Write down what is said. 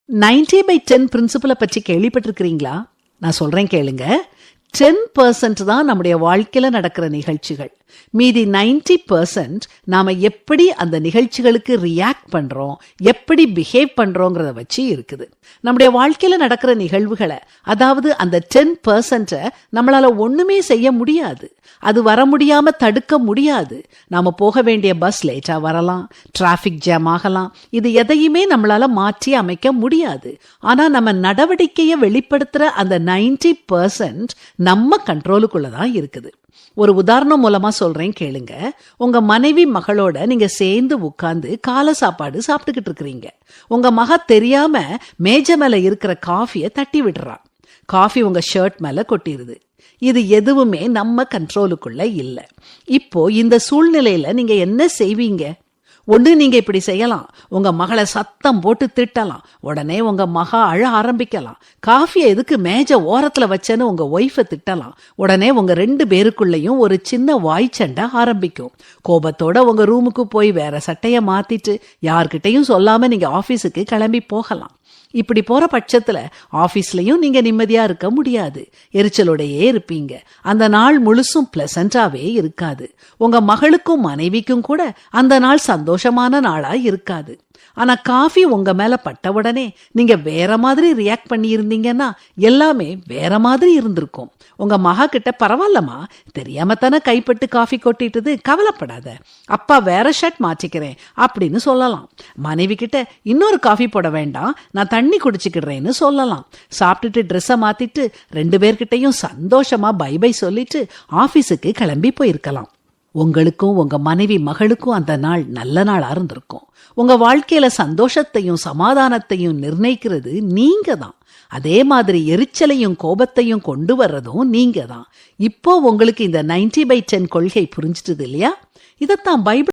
90/10 பிரின்சிபலை பற்றி கேள்விப்பட்டிருக்கிறீங்களா? நான் சொல்றேன் கேளுங்க. 10% தான் நம்முடைய வாழ்க்கையில நடக்கிற நிகழ்ச்சிகள். மீதி 90% நாம எப்படி அந்த நிகழ்ச்சிகளுக்கு ரியாக்ட் பண்றோம், எப்படி பிஹேவ் பண்றோங்கிறத வச்சு இருக்குது. நம்முடைய வாழ்க்கையில நடக்கிற நிகழ்வுகளை, அதாவது அந்த 10% நம்மளால ஒண்ணுமே செய்ய முடியாது. அது வர முடியாம தடுக்க முடியாது. நாம போக வேண்டிய பஸ் லேட்டா வரலாம், டிராபிக் ஜாம் ஆகலாம். இது எதையுமே நம்மளால மாற்றி அமைக்க முடியாது. ஆனா நம்ம நடவடிக்கையை வெளிப்படுத்துற அந்த 90% நம்ம கண்ட்ரோலுக்குள்ளதான் இருக்குது. ஒரு உதாரணம் மூலமா சொல்றேன் கேளுங்க. உங்க மனைவி மகளோட நீங்க சேர்ந்து உட்கார்ந்து காலை சாப்பாடு சாப்பிட்டுக்கிட்டு இருக்கிறீங்க. உங்க மக தெரியாம மேஜை மேல இருக்கிற காஃபியை தட்டி விடுறா. காஃபி உங்க ஷர்ட் மேல கொட்டிருது. இது எதுவுமே நம்ம கண்ட்ரோலுக்குள்ள இல்ல. இப்போ இந்த சூழ்நிலையில நீங்க என்ன செய்வீங்க? ஒண்ணு நீங்க இப்படி செய்யலாம். உங்க மகளை சத்தம் போட்டு திட்டலாம். உடனே உங்க மக அழ ஆரம்பிக்கலாம். காஃபியை எதுக்கு மேஜை ஓரத்துல வச்சேன்னு உங்க ஒய்ஃபை திட்டலாம். உடனே உங்க 2 பேருக்குள்ளயும் ஒரு சின்ன வாய்ச்சண்டை ஆரம்பிக்கும். கோபத்தோட உங்க ரூமுக்கு போய் வேற சட்டைய மாத்திட்டு யார்கிட்டையும் சொல்லாம நீங்க ஆபீஸுக்கு கிளம்பி போகலாம். இப்படி போற பட்சத்துல ஆபீஸ்லயும் நீங்க நிம்மதியா இருக்க முடியாது. எரிச்சலோடையே இருப்பீங்க. அந்த நாள் முழுசும் பிளசண்டாவே இருக்காது. உங்க மகளுக்கும் மனைவிக்கும் கூட அந்த நாள் சந்தோஷமான நாளா இருக்காது. ஆனா காஃபி உங்க மேல பட்ட உடனே நீங்க வேற மாதிரி ரியாக்ட் பண்ணி இருந்தீங்கன்னா எல்லாமே வேற மாதிரி இருந்திருக்கும். உங்க மகா கிட்ட, பரவாயில்லமா, தெரியாம தானே கைப்பட்டு காஃபி கொட்டிட்டது, கவலைப்படாத, அப்பா வேற ஷர்ட் மாற்றிக்கிறேன் அப்படின்னு சொல்லலாம். மனைவி கிட்ட, இன்னொரு காஃபி போட வேண்டாம், நான் தண்ணி குடிச்சுக்கிறேன்னு சொல்லலாம். சாப்பிட்டுட்டு ட்ரெஸ்ஸை மாத்திட்டு 2 பேர்கிட்டையும் சந்தோஷமா பை பை சொல்லிட்டு ஆபீஸுக்கு கிளம்பி போயிருக்கலாம். உங்களுக்கும் உங்க மனைவி மகளுக்கும் அந்த நாள் நல்ல நாளா இருந்திருக்கும். உங்க வாழ்க்கையில சந்தோஷத்தையும் சமாதானத்தையும் நிர்ணயிக்கிறது நீங்க தான். அதே மாதிரி எரிச்சலையும் கோபத்தையும் கொண்டு வர்றதும் நீங்க தான். இப்போ உங்களுக்கு இந்த 90/10 கொள்கை புரிஞ்சிட்டது இல்லையா? இதத்தான் பைபிள்